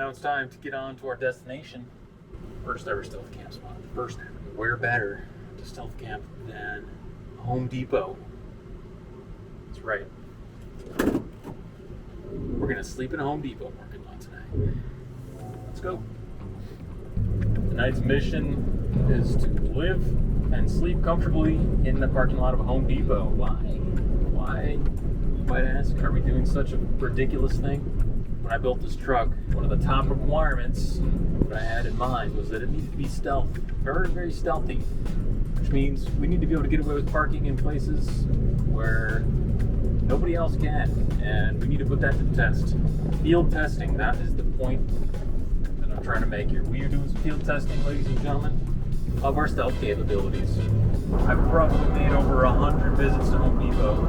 Now it's time to get on to our destination. First ever stealth camp spot. First ever. Where better to stealth camp than Home Depot? That's right. We're gonna sleep in a Home Depot parking lot tonight. Let's go. Tonight's mission is to live and sleep comfortably in the parking lot of a Home Depot. Why, you might ask, are we doing such a ridiculous thing? When I built this truck, one of the top requirements that I had in mind was that it needed to be stealth. Very, very stealthy. Which means we need to be able to get away with parking in places where nobody else can. And we need to put that to the test. Field testing, that is the point that I'm trying to make here. We are doing some field testing, ladies and gentlemen, of our stealth capabilities. I've probably made over 100 visits to Home Depot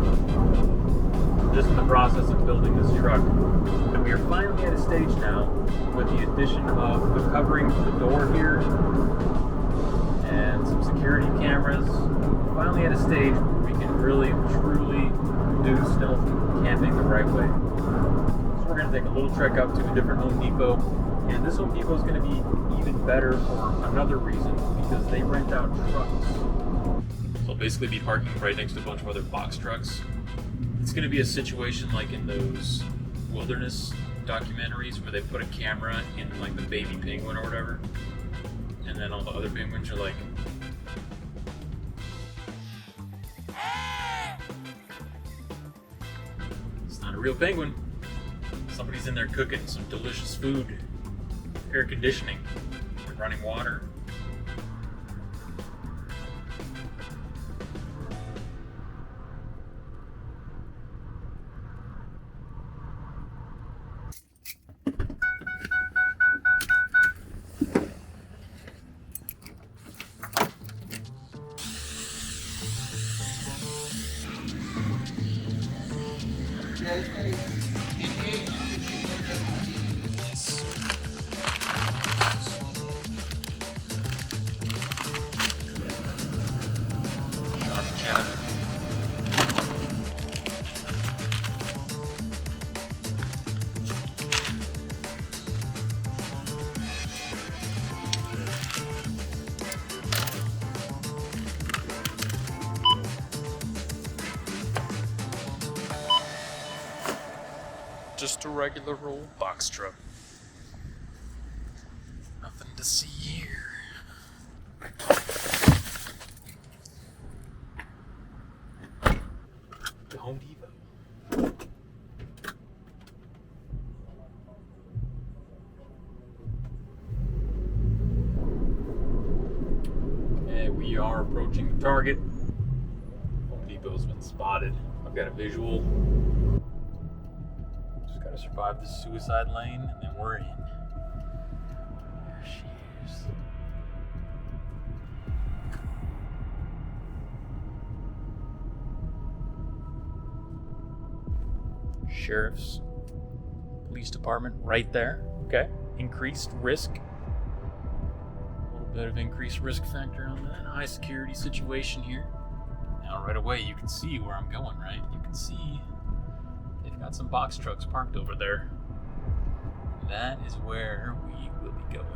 just in the process of building this truck. And we are finally at a stage now with the addition of the covering for the door here and some security cameras. We're finally at a stage where we can really, truly do stealth camping the right way. So we're going to take a little trek up to a different Home Depot. And this Home Depot is going to be even better for another reason, because they rent out trucks. So I'll basically be parking right next to a bunch of other box trucks. It's going to be a situation like in those wilderness documentaries where they put a camera in like the baby penguin or whatever, and then all the other penguins are like, it's not a real penguin. Somebody's in there cooking some delicious food, air conditioning, and running water. Just a regular old box truck. Nothing to see here. The Home Depot. Okay, we are approaching the target. Home Depot's been spotted. I've got a visual. Gotta survive the suicide lane, and then we're in. There she is. Sheriff's police department right there. Okay. Increased risk. A little bit of increased risk factor on that high security situation here. Now right away you can see where I'm going, right? You can see got some box trucks parked over there. That is where we will be going.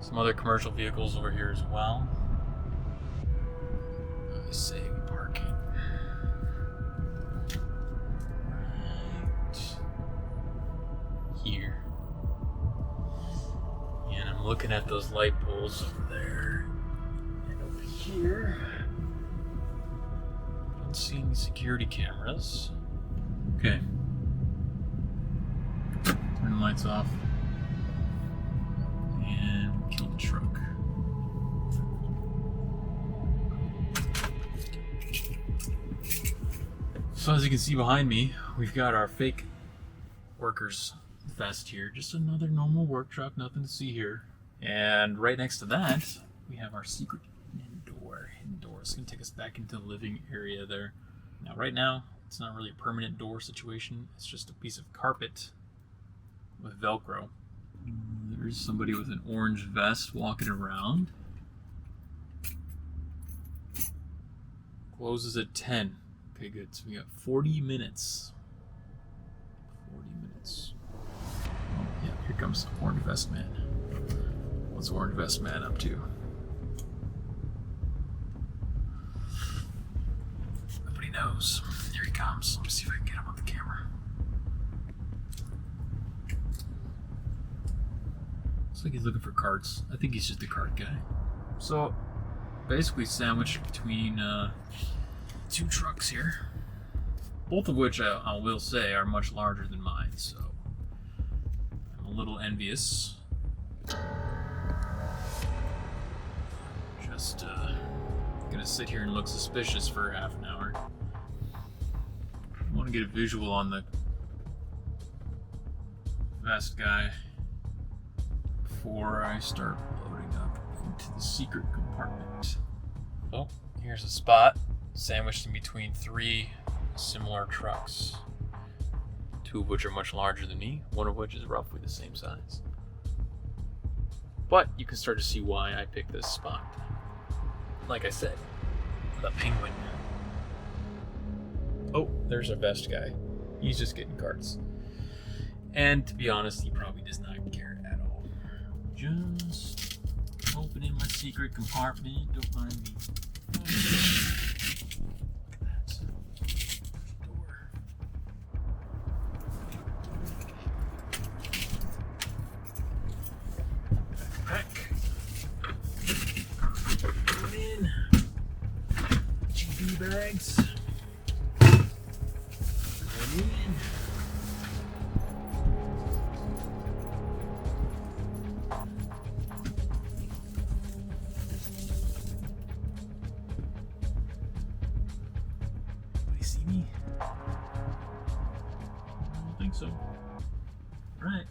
Some other commercial vehicles over here as well. I say we park it right here. And I'm looking at those light poles over there and over here. Don't see any security cameras. Okay. Turn the lights off. And kill the truck. So as you can see behind me, we've got our fake workers vest here. Just another normal work truck, nothing to see here. And right next to that, we have our secret hidden door. It's going to take us back into the living area there. Now right now, it's not really a permanent door situation. It's just a piece of carpet with Velcro. There's somebody with an orange vest walking around. Closes at 10. Okay, good. So we got 40 minutes. 40 minutes. Oh, yeah, here comes Orange Vest Man. What's Orange Vest Man up to? Nobody knows. Here he comes. Let me see if I can get him on the camera. Looks like he's looking for carts. I think he's just a cart guy. So, basically sandwiched between two trucks here. Both of which I will say are much larger than mine, so I'm a little envious. Just gonna sit here and look suspicious for half an hour. I want to get a visual on the vest guy before I start loading up into the secret compartment. Oh, here's a spot sandwiched in between three similar trucks, two of which are much larger than me, one of which is roughly the same size. But you can start to see why I picked this spot. Like I said, the penguin. Oh, there's our vest guy. He's just getting carts. And to be honest, he probably does not care at all. Just opening my secret compartment, don't mind me. Bags. Going in. Anybody see me? I don't think so. Right.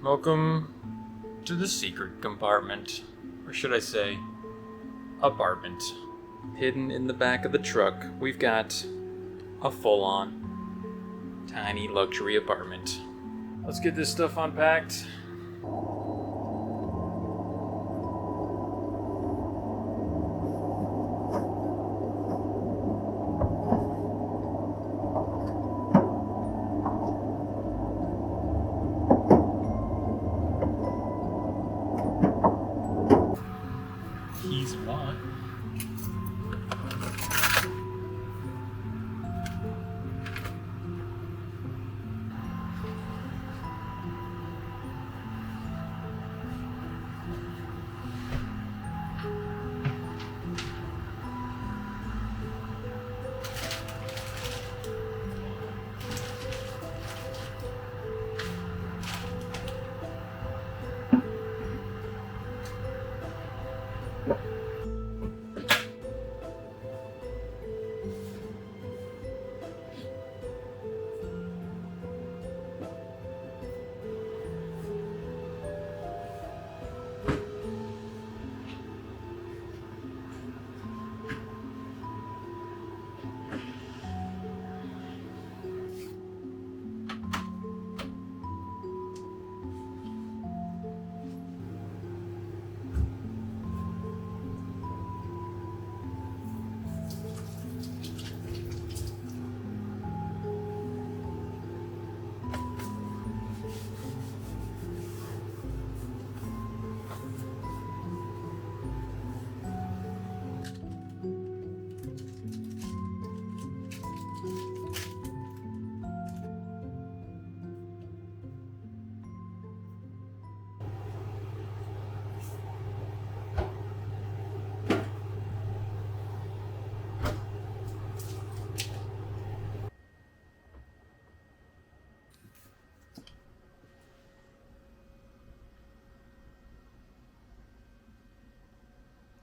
Welcome to the secret compartment, or should I say, apartment. Hidden in the back of the truck, we've got a full-on, tiny luxury apartment. Let's get this stuff unpacked.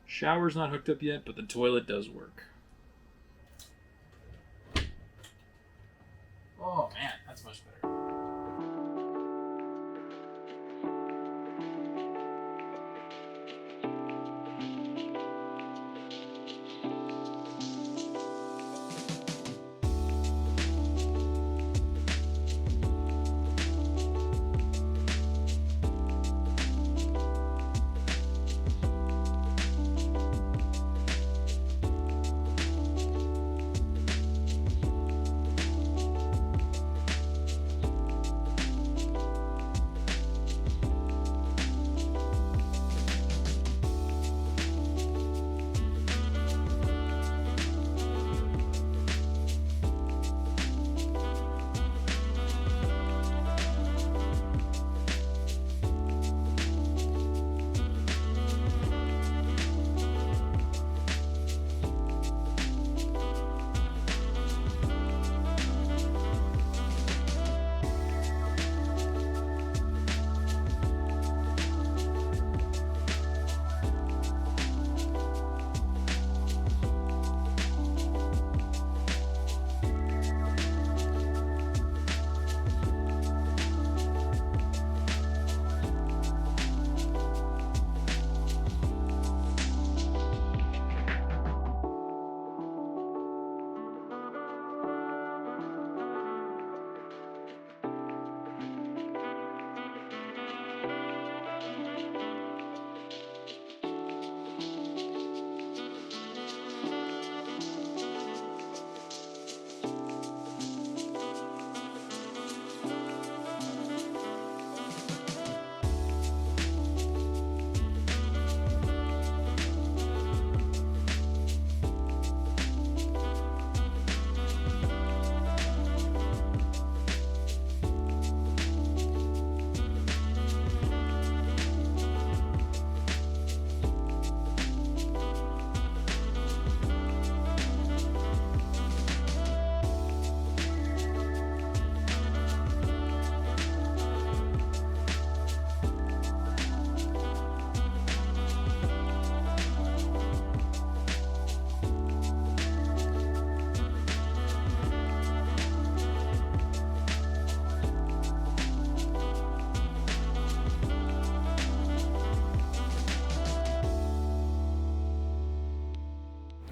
Shower's not hooked up yet, but the toilet does work. Oh man, that's much better.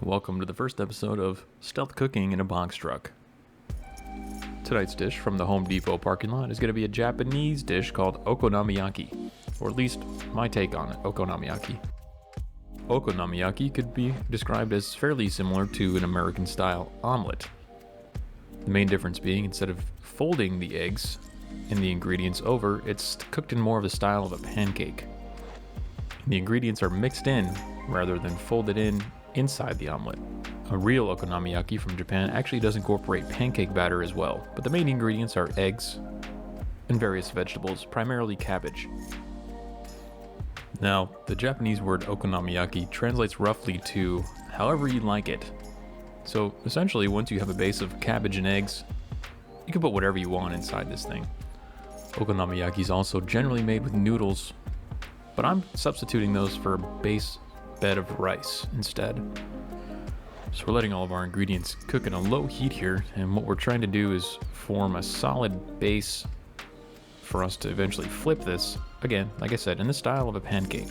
welcome to the first episode of Stealth Cooking in a Box Truck. Tonight's dish from the Home Depot parking lot is going to be a Japanese dish called okonomiyaki, or at least my take on it, okonomiyaki. Okonomiyaki could be described as fairly similar to an American-style omelet. The main difference being, instead of folding the eggs and the ingredients over, it's cooked in more of the style of a pancake. The ingredients are mixed in rather than folded in inside the omelet. A real okonomiyaki from Japan actually does incorporate pancake batter as well, but the main ingredients are eggs and various vegetables, primarily cabbage. Now, the Japanese word okonomiyaki translates roughly to however you like it. So essentially, once you have a base of cabbage and eggs, you can put whatever you want inside this thing. Okonomiyaki is also generally made with noodles, but I'm substituting those for a base bed of rice instead. So we're letting all of our ingredients cook at a low heat here, and what we're trying to do is form a solid base for us to eventually flip this, again, like I said, in the style of a pancake.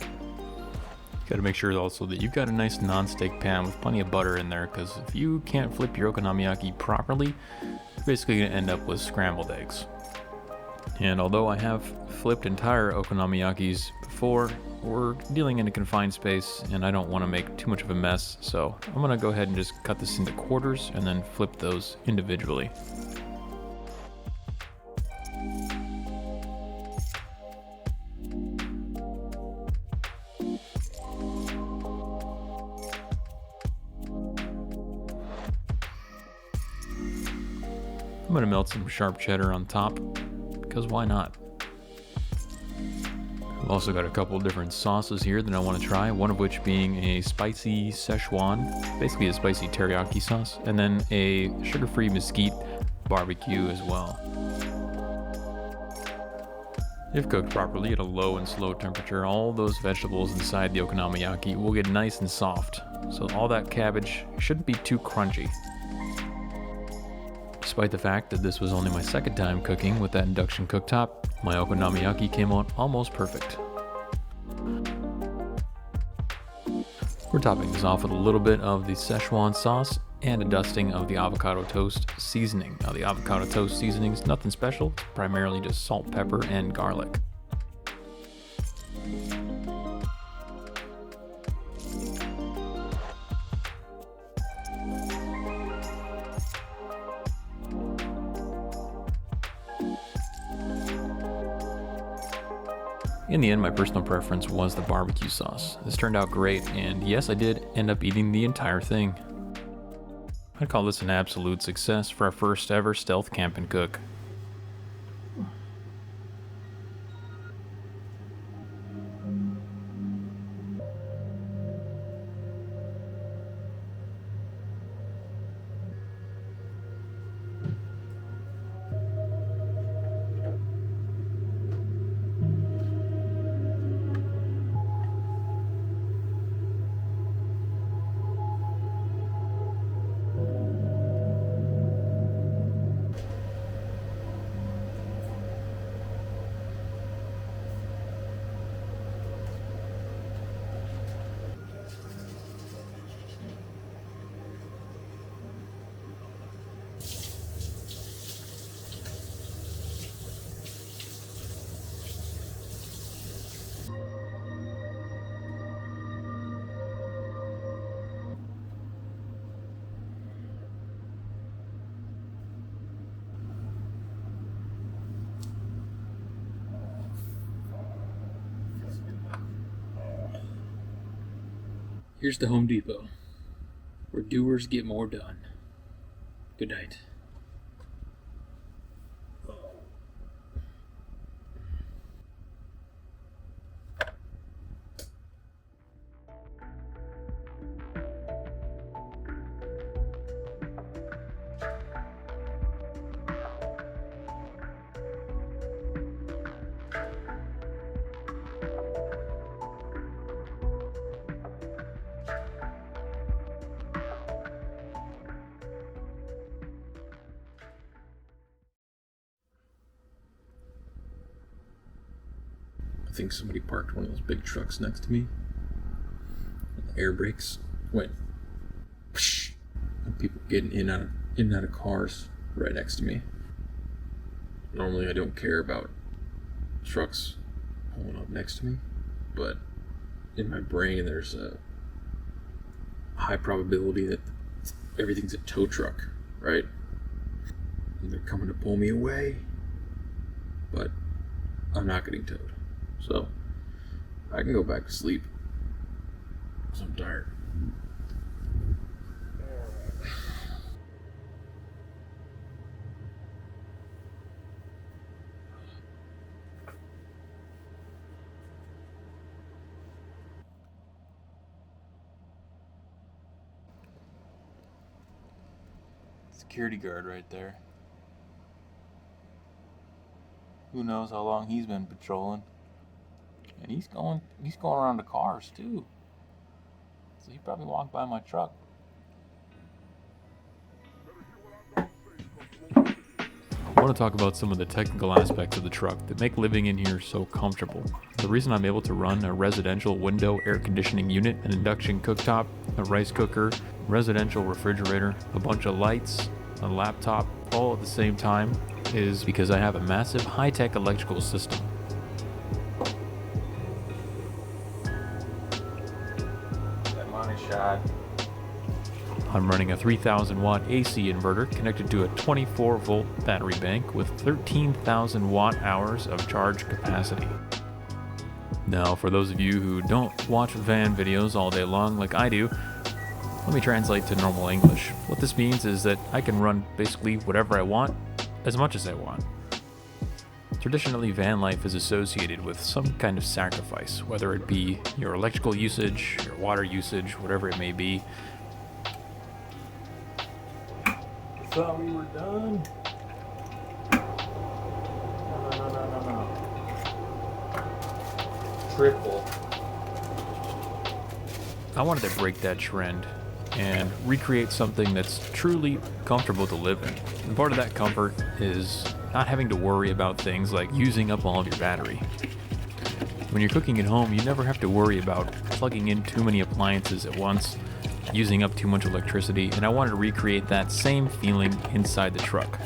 Got to make sure also that you've got a nice non-stick pan with plenty of butter in there, because if you can't flip your okonomiyaki properly, you're basically going to end up with scrambled eggs. And although I have flipped entire okonomiyakis before, we're dealing in a confined space and I don't want to make too much of a mess, so I'm going to go ahead and just cut this into quarters and then flip those individually. I'm going to melt some sharp cheddar on top, because why not? I've also got a couple different sauces here that I want to try, one of which being a spicy Szechuan, basically a spicy teriyaki sauce, and then a sugar-free mesquite barbecue as well. If cooked properly at a low and slow temperature, all those vegetables inside the okonomiyaki will get nice and soft, so all that cabbage shouldn't be too crunchy. Despite the fact that this was only my second time cooking with that induction cooktop, my okonomiyaki came out almost perfect. We're topping this off with a little bit of the Szechuan sauce and a dusting of the avocado toast seasoning. Now the avocado toast seasoning is nothing special, it's primarily just salt, pepper, and garlic. In the end, my personal preference was the barbecue sauce. This turned out great, and yes, I did end up eating the entire thing. I'd call this an absolute success for our first ever stealth camp and cook. Here's the Home Depot, where doers get more done. Good night. I think somebody parked one of those big trucks next to me. Air brakes went people getting in and out of cars right next to me. Normally I don't care about trucks pulling up next to me, but in my brain there's a high probability that everything's a tow truck, right? And they're coming to pull me away, but I'm not getting towed. So I can go back to sleep because I'm tired. Security guard right there. Who knows how long he's been patrolling. And he's going around the cars too. So he probably walked by my truck. I want to talk about some of the technical aspects of the truck that make living in here so comfortable. The reason I'm able to run a residential window air conditioning unit, an induction cooktop, a rice cooker, residential refrigerator, a bunch of lights, a laptop, all at the same time is because I have a massive high-tech electrical system. That money shot. I'm running a 3000 watt AC inverter connected to a 24 volt battery bank with 13,000 watt hours of charge capacity. Now, for those of you who don't watch van videos all day long like I do, let me translate to normal English. What this means is that I can run basically whatever I want, as much as I want. Traditionally, van life is associated with some kind of sacrifice, whether it be your electrical usage, your water usage, whatever it may be. Thought we were done. No. Triple. I wanted to break that trend and recreate something that's truly comfortable to live in. And part of that comfort is not having to worry about things like using up all of your battery. When you're cooking at home, you never have to worry about plugging in too many appliances at once, using up too much electricity, and I wanted to recreate that same feeling inside the truck.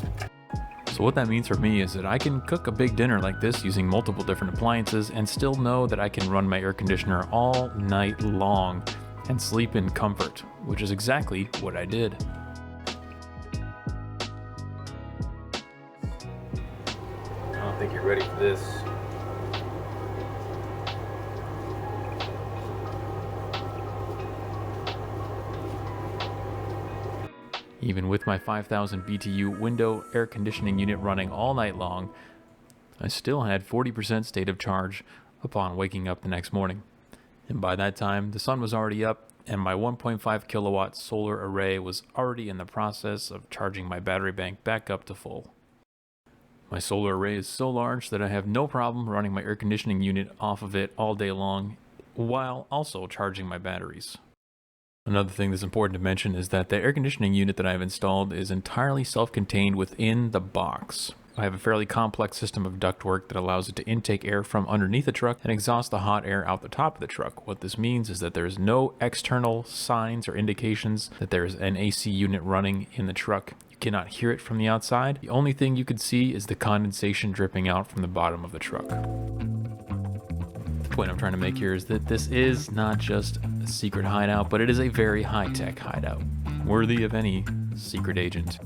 So what that means for me is that I can cook a big dinner like this using multiple different appliances and still know that I can run my air conditioner all night long and sleep in comfort, which is exactly what I did. I don't think you're ready for this. Even with my 5000 BTU window air conditioning unit running all night long, I still had 40% state of charge upon waking up the next morning. And by that time, the sun was already up and my 1.5 kilowatt solar array was already in the process of charging my battery bank back up to full. My solar array is so large that I have no problem running my air conditioning unit off of it all day long while also charging my batteries. Another thing that's important to mention is that the air conditioning unit that I've installed is entirely self-contained within the box. I have a fairly complex system of ductwork that allows it to intake air from underneath the truck and exhaust the hot air out the top of the truck. What this means is that there's no external signs or indications that there's an AC unit running in the truck. You cannot hear it from the outside. The only thing you can see is the condensation dripping out from the bottom of the truck. The point I'm trying to make here is that this is not just a secret hideout, but it is a very high-tech hideout, worthy of any secret agent.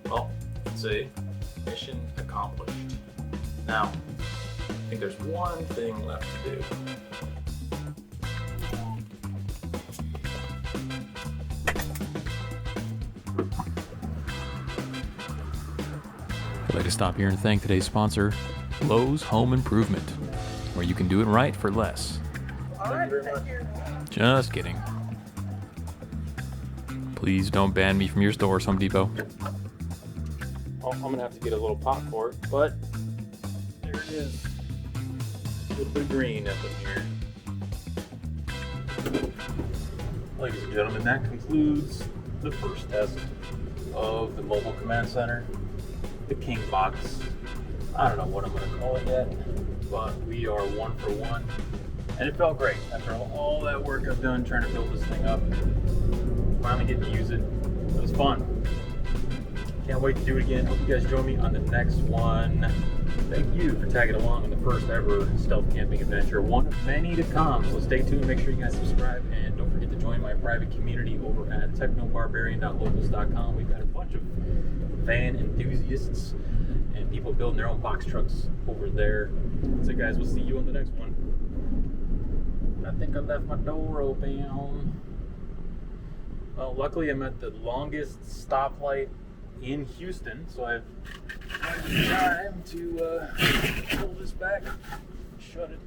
Well, it's a mission accomplished. Now, I think there's one thing left to do. I'd like to stop here and thank today's sponsor, Lowe's Home Improvement, where you can do it right for less. All right, thank you. Just kidding. Please don't ban me from your store, Home Depot. Oh, I'm gonna have to get a little pot for it, but there it is. A little bit of green up in here. Ladies and gentlemen, that concludes the first test of the mobile command center, the King Box. I don't know what I'm going to call it yet, but we are 1 for 1. And it felt great after all that work I've done trying to build this thing up. Finally getting to use it. It was fun. Can't wait to do it again. Hope you guys join me on the next one. Thank you for tagging along on the first ever stealth camping adventure. One of many to come. So stay tuned. Make sure you guys subscribe. And don't forget to join my private community over at technobarbarian.locals.com. We've got a bunch of van enthusiasts and people building their own box trucks over there. So guys, we'll see you on the next one. I think I left my door open. Well, luckily I'm at the longest stoplight in Houston, so I've had time to pull this back, shut it